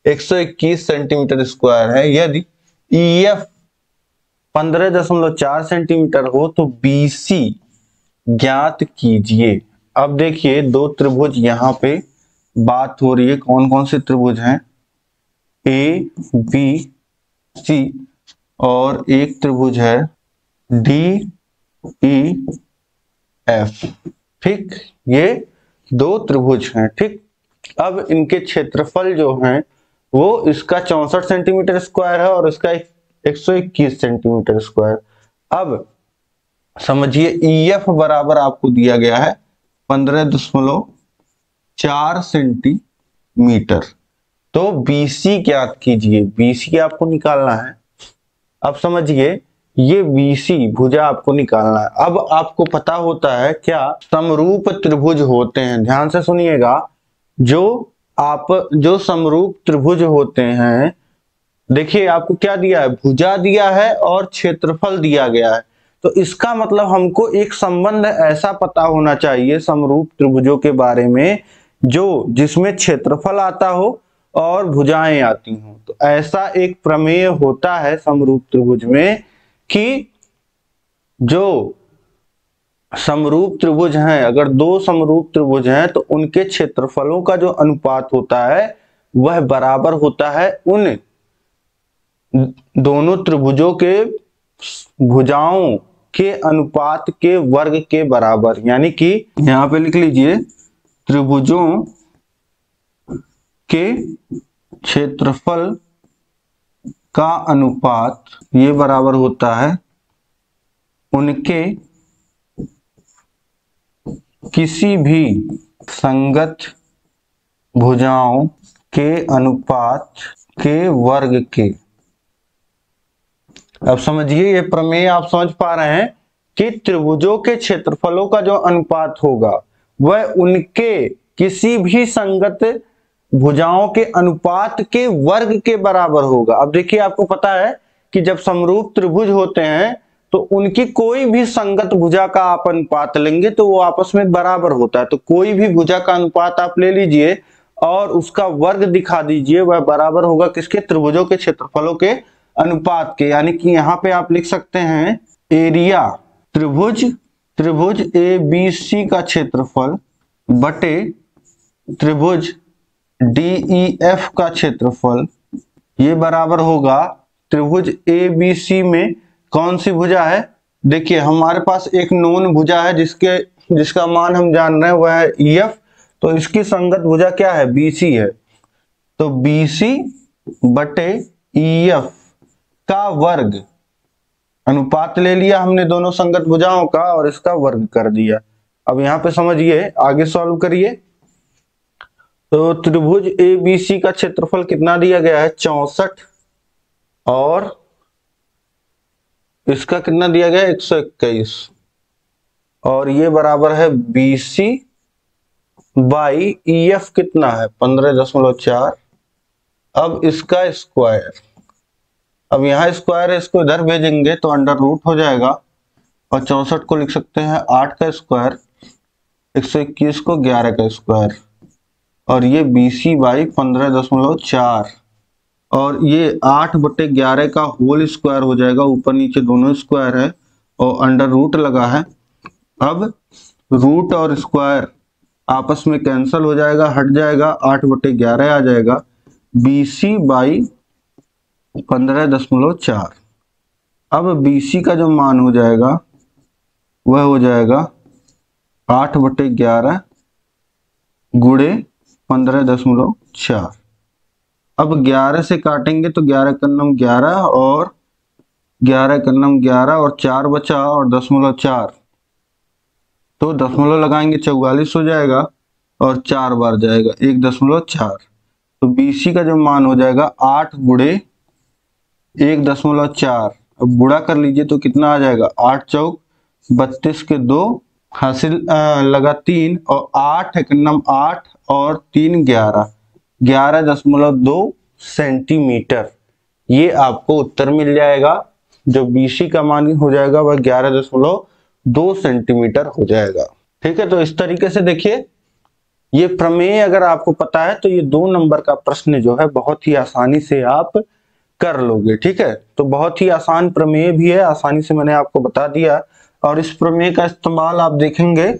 121 सेंटीमीटर स्क्वायर है। यदि EF 15.4 सेंटीमीटर हो तो BC ज्ञात कीजिए। अब देखिए दो त्रिभुज यहाँ पे बात हो रही है, कौन कौन से त्रिभुज हैं, ABC और एक त्रिभुज है DEF। ठीक, ये दो त्रिभुज हैं। ठीक, अब इनके क्षेत्रफल जो हैं वो इसका 64 सेंटीमीटर स्क्वायर है और इसका 121 सेंटीमीटर स्क्वायर। अब समझिए EF बराबर आपको दिया गया है 15.4 सेंटीमीटर, तो BC ज्ञात कीजिए। BC आपको निकालना है। अब समझिए ये BC भुजा आपको निकालना है। अब आपको पता होता है क्या, समरूप त्रिभुज होते हैं, ध्यान से सुनिएगा, जो समरूप त्रिभुज होते हैं, देखिए आपको क्या दिया है, भुजा दिया है और क्षेत्रफल दिया गया है। तो इसका मतलब हमको एक संबंध ऐसा पता होना चाहिए समरूप त्रिभुजों के बारे में जो जिसमें क्षेत्रफल आता हो और भुजाएं आती हों। तो ऐसा एक प्रमेय होता है समरूप त्रिभुज में कि जो समरूप त्रिभुज हैं, अगर दो समरूप त्रिभुज हैं तो उनके क्षेत्रफलों का जो अनुपात होता है वह बराबर होता है उन दोनों त्रिभुजों के भुजाओं के अनुपात के वर्ग के बराबर। यानी कि यहां पे लिख लीजिए त्रिभुजों के क्षेत्रफल का अनुपात ये बराबर होता है उनके किसी भी संगत भुजाओं के अनुपात के वर्ग के। अब समझिए ये प्रमेय आप समझ पा रहे हैं कि त्रिभुजों के क्षेत्रफलों का जो अनुपात होगा वह उनके किसी भी संगत भुजाओं के अनुपात के वर्ग के बराबर होगा। अब देखिए आपको पता है कि जब समरूप त्रिभुज होते हैं तो उनकी कोई भी संगत भुजा का आप अनुपात लेंगे तो वो आपस में बराबर होता है। तो कोई भी भुजा का अनुपात आप ले लीजिए और उसका वर्ग दिखा दीजिए, वह बराबर होगा किसके? त्रिभुजों के क्षेत्रफलों के अनुपात के। यानी कि यहाँ पे आप लिख सकते हैं एरिया त्रिभुज ए बी सी का क्षेत्रफल बटे त्रिभुज डी ई एफ का क्षेत्रफल, ये बराबर होगा त्रिभुज ए बी सी में कौन सी भुजा है? देखिए हमारे पास एक नोन भुजा है जिसका मान हम जान रहे हैं वह है EF, तो इसकी संगत भुजा क्या है? BC है। तो BC बटे EF का वर्ग, अनुपात ले लिया हमने दोनों संगत भुजाओं का और इसका वर्ग कर दिया। अब यहां पे समझिए, आगे सॉल्व करिए। तो त्रिभुज ABC का क्षेत्रफल कितना दिया गया है? 64 और इसका कितना दिया गया? 121 और ये बराबर है BC बाई EF कितना है? 15.4। अब इसका स्क्वायर, अब यहाँ स्क्वायर है, इसको इधर भेजेंगे तो अंडर रूट हो जाएगा और 64 को लिख सकते हैं 8 का स्क्वायर, 121 को 11 का स्क्वायर और ये BC बाई 15.4 और ये 8/11 का होल स्क्वायर हो जाएगा। ऊपर नीचे दोनों स्क्वायर है और अंडर रूट लगा है। अब रूट और स्क्वायर आपस में कैंसिल हो जाएगा, हट जाएगा, 8/11 आ जाएगा। BC by 15.4। अब BC का जो मान हो जाएगा वह हो जाएगा 8/11 गुणे 15.4। अब 11 से काटेंगे तो 11 का नम 11 और 11 का नम 11 और 4 बचा और 0.4, तो दशमलव लगाएंगे 44 हो जाएगा और 4 बार जाएगा 1.4। तो BC का जो मान हो जाएगा 8 गुणे 1.4। अब गुणा कर लीजिए तो कितना आ जाएगा? 8 चौक 32 के 2 हासिल लगा 3 और 8 एक नम 8 और 3 11.2 सेंटीमीटर। ये आपको उत्तर मिल जाएगा। जो BC का मान हो जाएगा वह 11.2 सेंटीमीटर हो जाएगा। ठीक है, तो इस तरीके से देखिए ये प्रमेय अगर आपको पता है तो ये 2 नंबर का प्रश्न जो है बहुत ही आसानी से आप कर लोगे। ठीक है, तो बहुत ही आसान प्रमेय भी है, आसानी से मैंने आपको बता दिया और इस प्रमेय का इस्तेमाल आप देखेंगे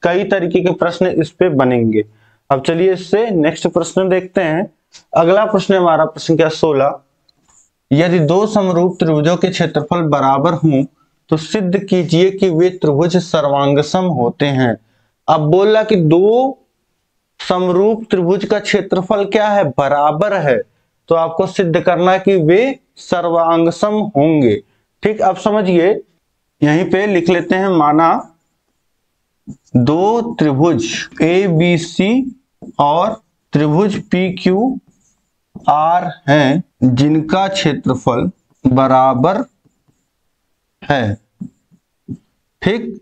कई तरीके के प्रश्न इस पे बनेंगे। अब चलिए इससे नेक्स्ट प्रश्न देखते हैं। अगला प्रश्न हमारा प्रश्न क्या 16। यदि दो समरूप त्रिभुजों के क्षेत्रफल बराबर हों तो सिद्ध कीजिए कि वे त्रिभुज सर्वांगसम होते हैं। अब बोला कि दो समरूप त्रिभुज का क्षेत्रफल क्या है? बराबर है। तो आपको सिद्ध करना है कि वे सर्वांगसम होंगे। ठीक, अब समझिए यहीं पे लिख लेते हैं, माना दो त्रिभुज ABC और त्रिभुज PQR हैं जिनका क्षेत्रफल बराबर है। ठीक,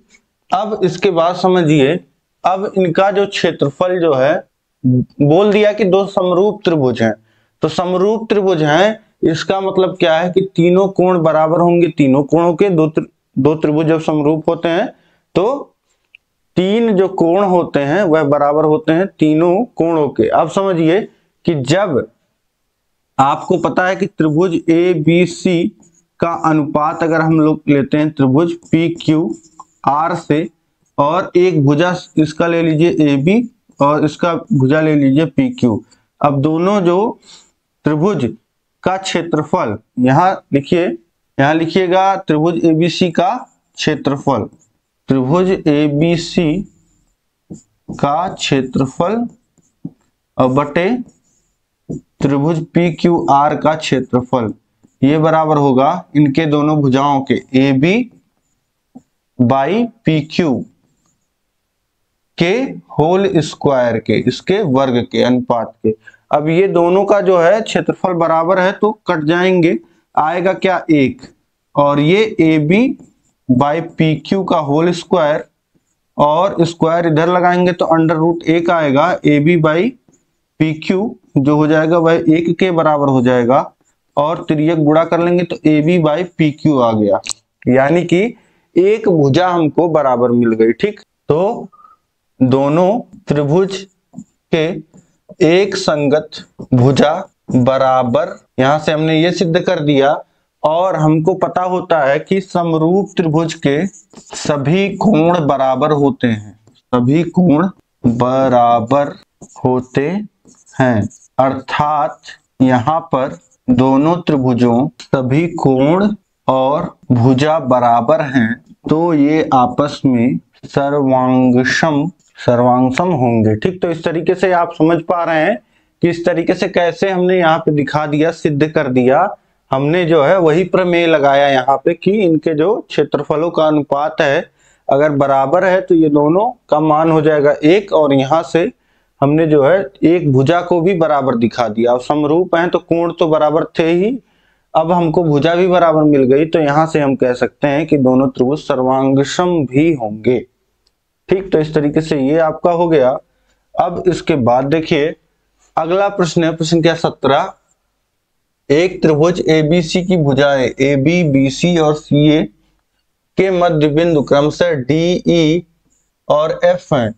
अब इसके बाद समझिए, अब इनका जो क्षेत्रफल जो है, बोल दिया कि दो समरूप त्रिभुज हैं, तो समरूप त्रिभुज हैं इसका मतलब क्या है कि तीनों कोण बराबर होंगे, तीनों कोणों के दो त्रिभुज जब समरूप होते हैं तो तीन जो कोण होते हैं वह बराबर होते हैं तीनों कोणों के। अब समझिए कि जब आपको पता है कि त्रिभुज ए बी सी का अनुपात अगर हम लोग लेते हैं त्रिभुज पी क्यू आर से, और एक भुजा इसका ले लीजिए ए बी और इसका भुजा ले लीजिए पी क्यू। अब दोनों जो त्रिभुज का क्षेत्रफल यहां लिखिए, यहां लिखिएगा त्रिभुज एबीसी का क्षेत्रफल, त्रिभुज एबीसी का क्षेत्रफल और बटे त्रिभुज पी क्यू आर का क्षेत्रफल, ये बराबर होगा इनके दोनों भुजाओं के A B by P Q के होल स्क्वायर के, इसके वर्ग के अनुपात के। अब ये दोनों का जो है क्षेत्रफल बराबर है तो कट जाएंगे, आएगा क्या एक, और ये A B by P Q का होल स्क्वायर और स्क्वायर इधर लगाएंगे तो अंडर रूट एक आएगा, A B by P Q जो हो जाएगा वह एक के बराबर हो जाएगा, और तिर्यक गुणा कर लेंगे तो A B by P Q आ गया, यानी कि एक भुजा हमको बराबर मिल गई। ठीक, तो दोनों त्रिभुज के एक संगत भुजा बराबर, यहां से हमने ये सिद्ध कर दिया। और हमको पता होता है कि समरूप त्रिभुज के सभी कोण बराबर होते हैं, सभी कोण बराबर होते हैं, अर्थात यहाँ पर दोनों त्रिभुजों सभी कोण और भुजा बराबर हैं तो ये आपस में सर्वांगसम होंगे। ठीक, तो इस तरीके से आप समझ पा रहे हैं कि इस तरीके से कैसे हमने यहाँ पे दिखा दिया, सिद्ध कर दिया। हमने जो है वही प्रमेय लगाया यहाँ पे कि इनके जो क्षेत्रफलों का अनुपात है अगर बराबर है तो ये दोनों का मान हो जाएगा एक, और यहाँ से हमने जो है एक भुजा को भी बराबर दिखा दिया। अब समरूप हैं तो कोण तो बराबर थे ही, अब हमको भुजा भी बराबर मिल गई तो यहाँ से हम कह सकते हैं कि दोनों त्रिभुज सर्वांगसम भी होंगे। ठीक, तो इस तरीके से ये आपका हो गया। अब इसके बाद देखिए अगला प्रश्न है, प्रश्न क्या 17, एक त्रिभुज एबीसी की भुजाएं ए बी बी सी और सी ए के मध्य बिंदु क्रमशः डी ई और एफ हैं।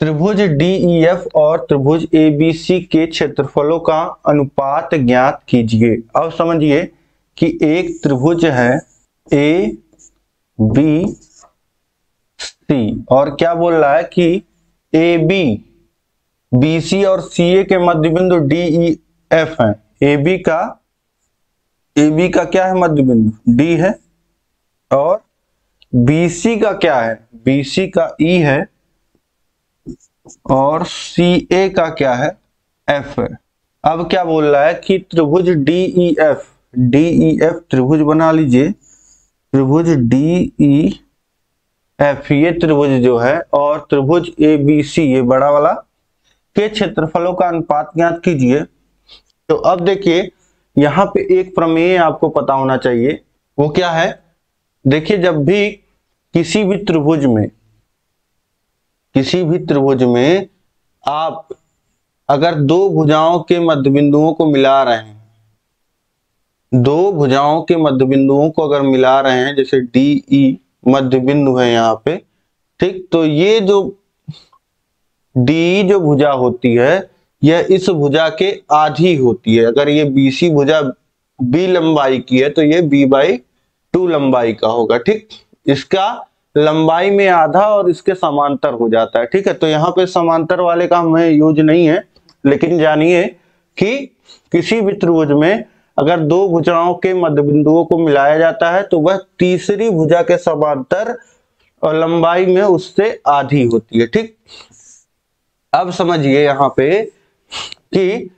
त्रिभुज डी ई एफ और त्रिभुज ए बी सी के क्षेत्रफलों का अनुपात ज्ञात कीजिए। अब समझिए कि एक त्रिभुज है ए बी सी और क्या बोल रहा है कि ए बी बी सी और सी ए के मध्य बिंदु डी ई एफ है। ए बी का क्या है मध्य बिंदु डी है, और बी सी का क्या है, बी सी का ई है, और सी ए का क्या है, एफ है। अब क्या बोल रहा है कि त्रिभुज डी ई एफ त्रिभुज बना लीजिए, त्रिभुज डी ई एफ ये त्रिभुज जो है, और त्रिभुज ए बी सी ये बड़ा वाला के क्षेत्रफलों का अनुपात ज्ञात कीजिए। तो अब देखिए यहाँ पे एक प्रमेय आपको पता होना चाहिए, वो क्या है, देखिए जब भी किसी भी त्रिभुज में आप अगर दो भुजाओं के मध्य बिंदुओं को मिला रहे हैं, दो भुजाओं के मध्य बिंदुओं को अगर मिला रहे हैं, जैसे डी ई मध्य बिंदु है यहाँ पे, ठीक, तो ये जो डी जो भुजा होती है यह इस भुजा के आधी होती है। अगर ये बीसी भुजा बी लंबाई की है तो ये b/2 लंबाई का होगा। ठीक, इसका लंबाई में आधा और इसके समांतर हो जाता है। ठीक है, तो यहाँ पे समांतर वाले का हमें यूज नहीं है, लेकिन जानिए कि किसी भी त्रिभुज में अगर दो भुजाओं के मध्य बिंदुओं को मिलाया जाता है तो वह तीसरी भुजा के समांतर और लंबाई में उससे आधी होती है। ठीक, अब समझिए यहाँ पे कि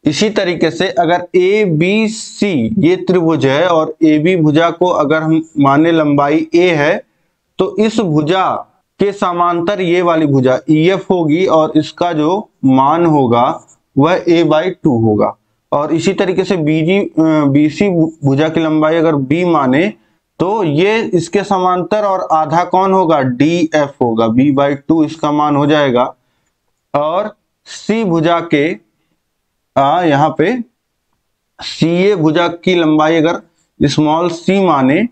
इसी तरीके से अगर ए बी सी ये त्रिभुज है और ए बी भुजा को अगर हम माने लंबाई ए है तो इस भुजा के समांतर ये वाली भुजा ई एफ होगी और इसका जो मान होगा वह a/2 होगा। और इसी तरीके से बी सी भुजा की लंबाई अगर b माने तो ये इसके समांतर और आधा कौन होगा, डी एफ होगा, b/2 इसका मान हो जाएगा। और सी भुजा के यहाँ पे सी ए भुजा की लंबाई अगर स्मॉल सी माने,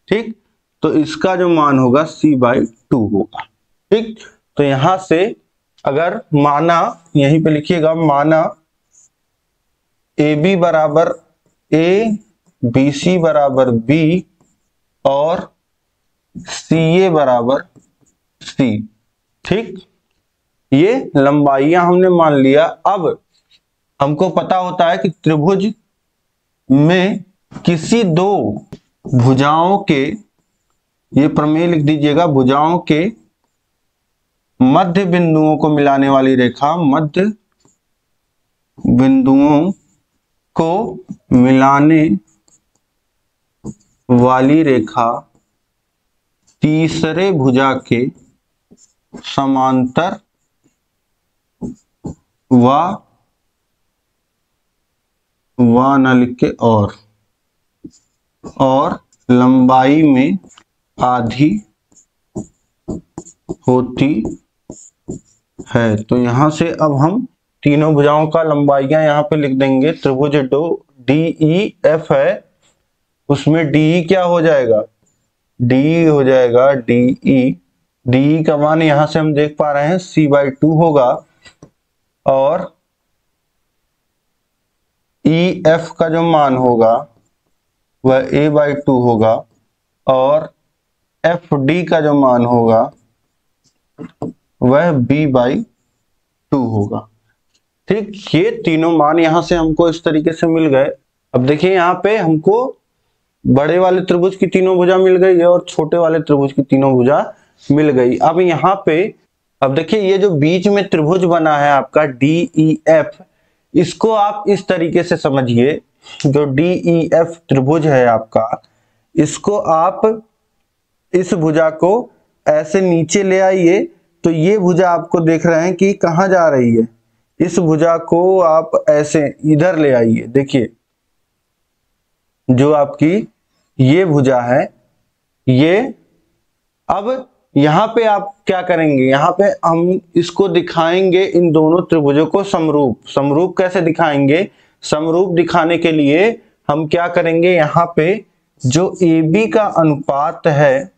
ठीक, तो इसका जो मान होगा c/2 होगा। ठीक, तो यहां से अगर माना, यहीं पे लिखिएगा, माना AB बराबर A, BC बराबर B और CA बराबर C। ठीक, ये लंबाइयां हमने मान लिया। अब हमको पता होता है कि त्रिभुज में किसी दो भुजाओं के, ये प्रमेय लिख दीजिएगा, भुजाओं के मध्य बिंदुओं को मिलाने वाली रेखा, मध्य बिंदुओं को मिलाने वाली रेखा तीसरे भुजा के समांतर व न लिख के और लंबाई में आधी होती है। तो यहां से अब हम तीनों भुजाओं का लंबाइयां यहां पे लिख देंगे। त्रिभुज DEF है, उसमें DE क्या हो जाएगा, DE हो जाएगा DE का मान यहां से हम देख पा रहे हैं c/2 होगा, और EF का जो मान होगा वह a/2 होगा, और FD का जो मान होगा वह b/2 होगा। ठीक, ये तीनों मान यहां से हमको इस तरीके से मिल गए। अब देखिए यहाँ पे हमको बड़े वाले त्रिभुज की तीनों भुजा मिल गई है और छोटे वाले त्रिभुज की तीनों भुजा मिल गई। अब यहाँ पे अब देखिए ये जो बीच में त्रिभुज बना है आपका DEF, इसको आप इस तरीके से समझिए, जो DEF त्रिभुज है आपका, इसको आप इस भुजा को ऐसे नीचे ले आइए, तो ये भुजा आपको देख रहे हैं कि कहाँ जा रही है, इस भुजा को आप ऐसे इधर ले आइए। देखिए जो आपकी ये भुजा है, ये अब यहाँ पे आप क्या करेंगे, यहाँ पे हम इसको दिखाएंगे इन दोनों त्रिभुजों को समरूप। समरूप कैसे दिखाएंगे, समरूप दिखाने के लिए हम क्या करेंगे, यहाँ पे जो AB का अनुपात है,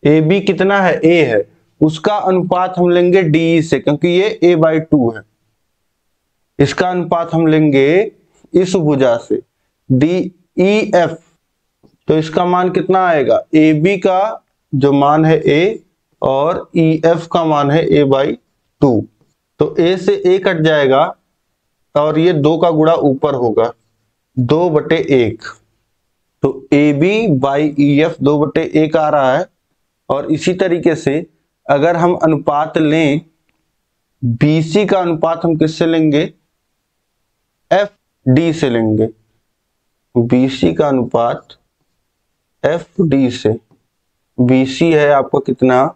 AB कितना है, A है, उसका अनुपात हम लेंगे DE से, क्योंकि ये a/2 है। इसका अनुपात हम लेंगे इस भुजा से DEF, तो इसका मान कितना आएगा, AB का जो मान है A और EF का मान है a/2, तो A से A कट जाएगा और ये 2 का गुणा ऊपर होगा, 2/1, तो AB/EF 2/1 आ रहा है। और इसी तरीके से अगर हम अनुपात लें, BC का अनुपात हम किससे लेंगे, FD से लेंगे। BC का अनुपात FD से, BC है आपका कितना,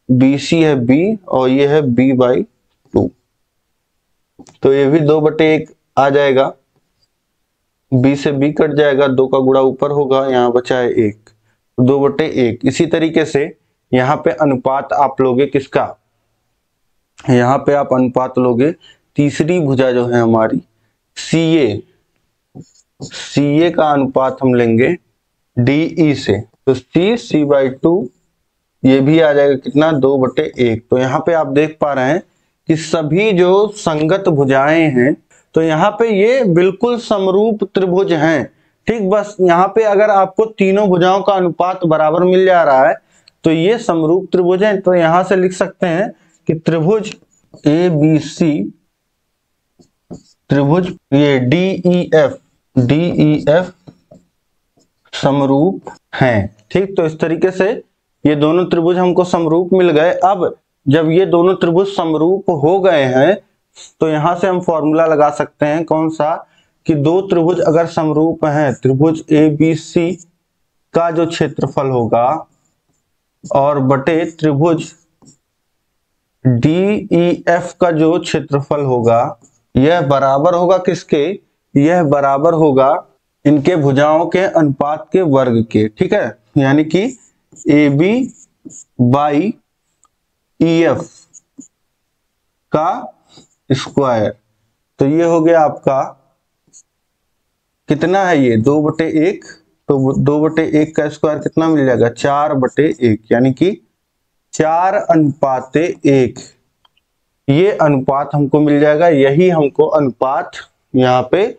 BC है B और ये है B/2, तो ये भी 2/1 आ जाएगा, B से B कट जाएगा, 2 का गुणा ऊपर होगा, यहाँ बचा है 1, 2/1। इसी तरीके से यहाँ पे अनुपात आप लोगे किसका, यहाँ पे आप अनुपात लोगे तीसरी भुजा जो है हमारी CA का अनुपात हम लेंगे DE से, तो C/2 ये भी आ जाएगा कितना, 2/1। तो यहाँ पे आप देख पा रहे हैं कि सभी जो संगत भुजाएं हैं, तो यहाँ पे ये बिल्कुल समरूप त्रिभुज हैं। ठीक, बस यहाँ पे अगर आपको तीनों भुजाओं का अनुपात बराबर मिल जा रहा है तो ये समरूप त्रिभुज है। तो यहां से लिख सकते हैं कि त्रिभुज ABC, त्रिभुज ये DEF समरूप हैं। ठीक, तो इस तरीके से ये दोनों त्रिभुज हमको समरूप मिल गए। अब जब ये दोनों त्रिभुज समरूप हो गए हैं तो यहां से हम फॉर्मूला लगा सकते हैं, कौन सा, कि दो त्रिभुज अगर समरूप हैं, त्रिभुज ABC का जो क्षेत्रफल होगा और बटे त्रिभुज DEF का जो क्षेत्रफल होगा, यह बराबर होगा किसके, यह बराबर होगा इनके भुजाओं के अनुपात के वर्ग के। ठीक है, यानी कि AB/EF का स्क्वायर। तो ये हो गया आपका कितना है, ये 2/1 तो 2/1 का स्क्वायर कितना मिल जाएगा, 4/1, यानी कि 4:1। ये अनुपात हमको मिल जाएगा, यही हमको अनुपात यहाँ पे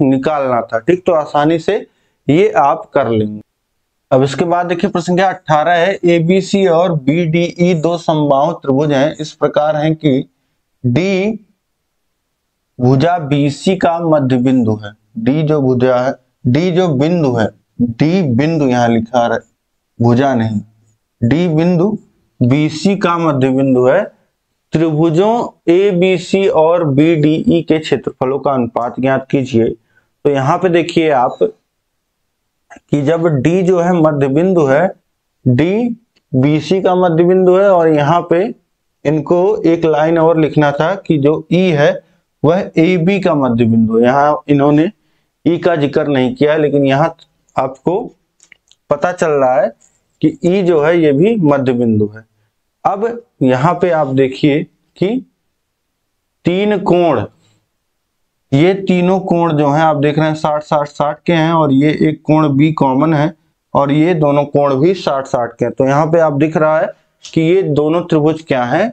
निकालना था। ठीक, तो आसानी से ये आप कर लेंगे। अब इसके बाद देखिए प्रश्न संख्या 18 है, ABC और BDE दो समबाहु त्रिभुज हैं, इस प्रकार हैं कि D भुजा BC का मध्य बिंदु है। D जो भुजा है, D जो बिंदु है, D बिंदु यहाँ लिखा है, भुजा नहीं, D बिंदु BC का मध्य बिंदु है। त्रिभुजों ABC और BDE के क्षेत्रफलों का अनुपात ज्ञात कीजिए। तो यहाँ पे देखिए आप कि जब D जो है मध्य बिंदु है, D BC का मध्य बिंदु है, और यहाँ पे इनको एक लाइन और लिखना था कि जो E है वह AB का मध्य बिंदु है। यहाँ इन्होंने E का जिक्र नहीं किया, लेकिन यहाँ आपको पता चल रहा है कि E जो है ये भी मध्य बिंदु है। अब यहाँ पे आप देखिए कि तीन कोण, ये तीनों कोण जो हैं आप देख रहे हैं 60-60-60 के हैं, और ये एक कोण B कॉमन है, और ये दोनों कोण भी 60-60 के हैं। तो यहाँ पे आप दिख रहा है कि ये दोनों त्रिभुज क्या हैं,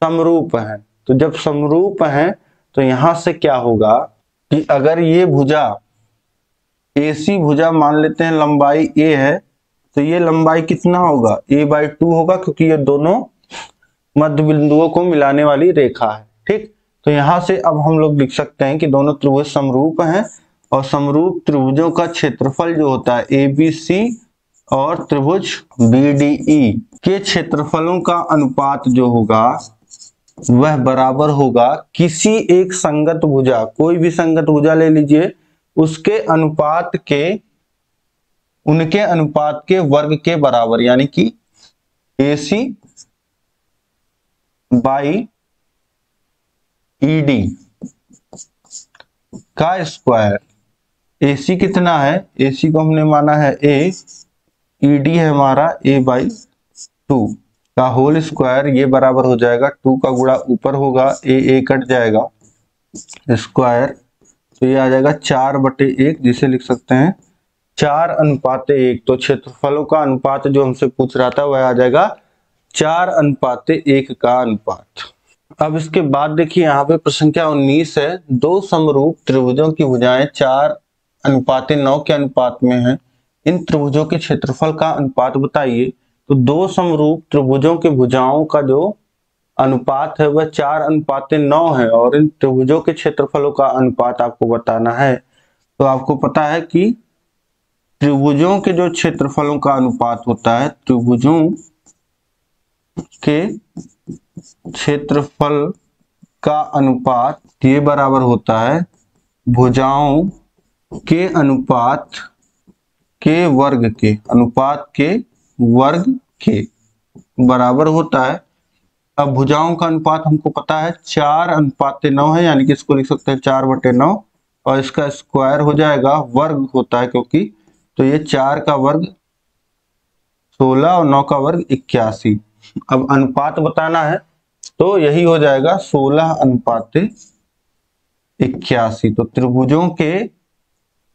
समरूप हैं। तो जब समरूप हैं तो यहाँ से क्या होगा कि अगर ये भुजा AC भुजा मान लेते हैं लंबाई A है, तो ये लंबाई कितना होगा, A/2 होगा, क्योंकि ये दोनों मध्य बिंदुओं को मिलाने वाली रेखा है। ठीक, तो यहां से अब हम लोग लिख सकते हैं कि दोनों त्रिभुज समरूप हैं, और समरूप त्रिभुजों का क्षेत्रफल जो होता है ABC और त्रिभुज BDE के क्षेत्रफलों का अनुपात जो होगा वह बराबर होगा किसी एक संगत भुजा, कोई भी संगत भुजा ले लीजिए, उसके अनुपात के, उनके अनुपात के वर्ग के बराबर, यानी कि AC बाई ED का स्क्वायर। AC कितना है, AC को हमने माना है A, ED है हमारा A/2 का होल स्क्वायर, ये बराबर हो जाएगा 2 का गुणा ऊपर होगा, A कट जाएगा, स्क्वायर, तो ये आ जाएगा 4/1, जिसे लिख सकते हैं 4:1। तो क्षेत्रफलों का अनुपात जो हमसे पूछ रहा था वह आ जाएगा 4:1 का अनुपात। अब इसके बाद देखिए यहाँ पे प्रश्न संख्या 19 है, दो समरूप त्रिभुजों की भुजाएं 4:9 के अनुपात में हैं, इन त्रिभुजों के क्षेत्रफल का अनुपात बताइए। तो दो समरूप त्रिभुजों के भुजाओं का जो अनुपात है वह 4:9 है, और इन त्रिभुजों के क्षेत्रफलों का अनुपात आपको बताना है। तो आपको पता है कि त्रिभुजों के जो क्षेत्रफलों का अनुपात होता है, त्रिभुजों के क्षेत्रफल का अनुपात ये बराबर होता है भुजाओं के अनुपात के वर्ग के, अनुपात के वर्ग के बराबर होता है। अब भुजाओं का अनुपात हमको पता है 4:9 है, यानी कि इसको लिख सकते हैं 4/9, और इसका स्क्वायर हो जाएगा, वर्ग होता है क्योंकि, तो ये 4 का वर्ग 16 और 9 का वर्ग 81। अब अनुपात बताना है तो यही हो जाएगा 16:81। तो त्रिभुजों के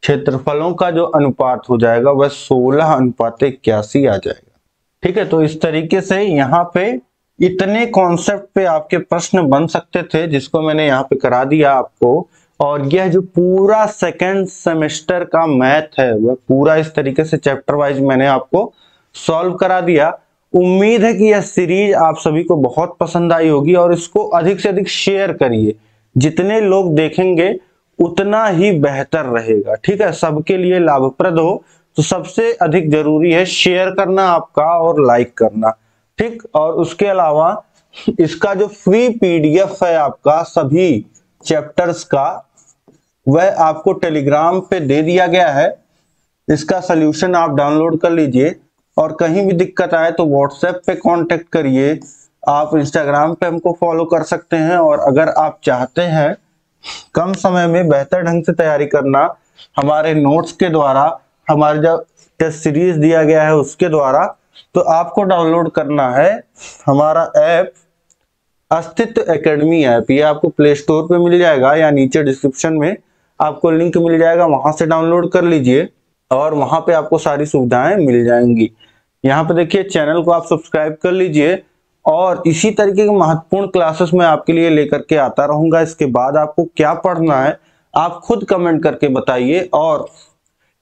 क्षेत्रफलों का जो अनुपात हो जाएगा वह 16:81 आ जाएगा। ठीक है, तो इस तरीके से यहाँ पे इतने कॉन्सेप्ट पे आपके प्रश्न बन सकते थे, जिसको मैंने यहाँ पे करा दिया आपको। और यह जो पूरा सेकेंड सेमेस्टर का मैथ है वह पूरा इस तरीके से चैप्टर वाइज मैंने आपको सॉल्व करा दिया। उम्मीद है कि यह सीरीज आप सभी को बहुत पसंद आई होगी, और इसको अधिक से अधिक शेयर करिए। जितने लोग देखेंगे उतना ही बेहतर रहेगा। ठीक है, सबके लिए लाभप्रद हो, तो सबसे अधिक जरूरी है शेयर करना आपका और लाइक करना। ठीक, और उसके अलावा इसका जो फ्री PDF है आपका सभी चैप्टर्स का, वह आपको टेलीग्राम पे दे दिया गया है। इसका सलूशन आप डाउनलोड कर लीजिए, और कहीं भी दिक्कत आए तो व्हाट्सएप पे कांटेक्ट करिए। आप इंस्टाग्राम पे हमको फॉलो कर सकते हैं, और अगर आप चाहते हैं कम समय में बेहतर ढंग से तैयारी करना, हमारे नोट्स के द्वारा, हमारे जो टेस्ट सीरीज दिया गया है उसके द्वारा, तो आपको डाउनलोड करना है हमारा ऐप अस्तित्व एकेडमी ऐप। ये आपको प्ले स्टोर पे मिल जाएगा, या नीचे डिस्क्रिप्शन में आपको लिंक मिल जाएगा, वहां से डाउनलोड कर लीजिए। और वहां पे आपको सारी सुविधाएं मिल जाएंगी। यहाँ पे देखिए चैनल को आप सब्सक्राइब कर लीजिए और इसी तरीके की महत्वपूर्ण क्लासेस मैं आपके लिए लेकर के आता रहूंगा। इसके बाद आपको क्या पढ़ना है आप खुद कमेंट करके बताइए और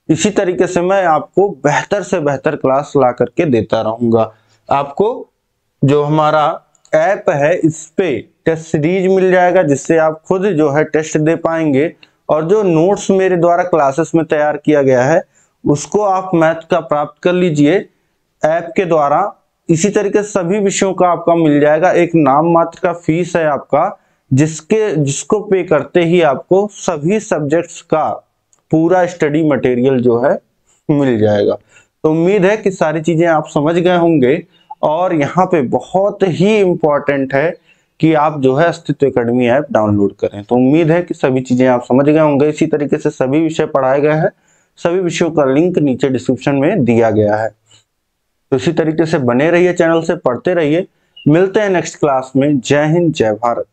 इसी तरीके से मैं आपको बेहतर से बेहतर क्लास ला करके देता रहूंगा। आपको जो हमारा ऐप है इस पे टेस्ट सीरीज मिल जाएगा जिससे आप खुद जो है टेस्ट दे पाएंगे और जो नोट्स मेरे द्वारा क्लासेस में तैयार किया गया है उसको आप मैथ का प्राप्त कर लीजिए ऐप के द्वारा। इसी तरीके से सभी विषयों का आपका मिल जाएगा। एक नाम मात्र का फीस है आपका जिसको पे करते ही आपको सभी सब्जेक्ट्स का पूरा स्टडी मटेरियल जो है मिल जाएगा। तो उम्मीद है कि सारी चीजें आप समझ गए होंगे और यहाँ पे बहुत ही इंपॉर्टेंट है कि आप जो है अस्तित्व एकेडमी ऐप डाउनलोड करें। तो उम्मीद है कि सभी चीजें आप समझ गए होंगे। इसी तरीके से सभी विषय पढ़ाए गए हैं, सभी विषयों का लिंक नीचे डिस्क्रिप्शन में दिया गया है। तो इसी तरीके से बने रहिए, चैनल से पढ़ते रहिए। मिलते हैं नेक्स्ट क्लास में। जय हिंद, जय भारत।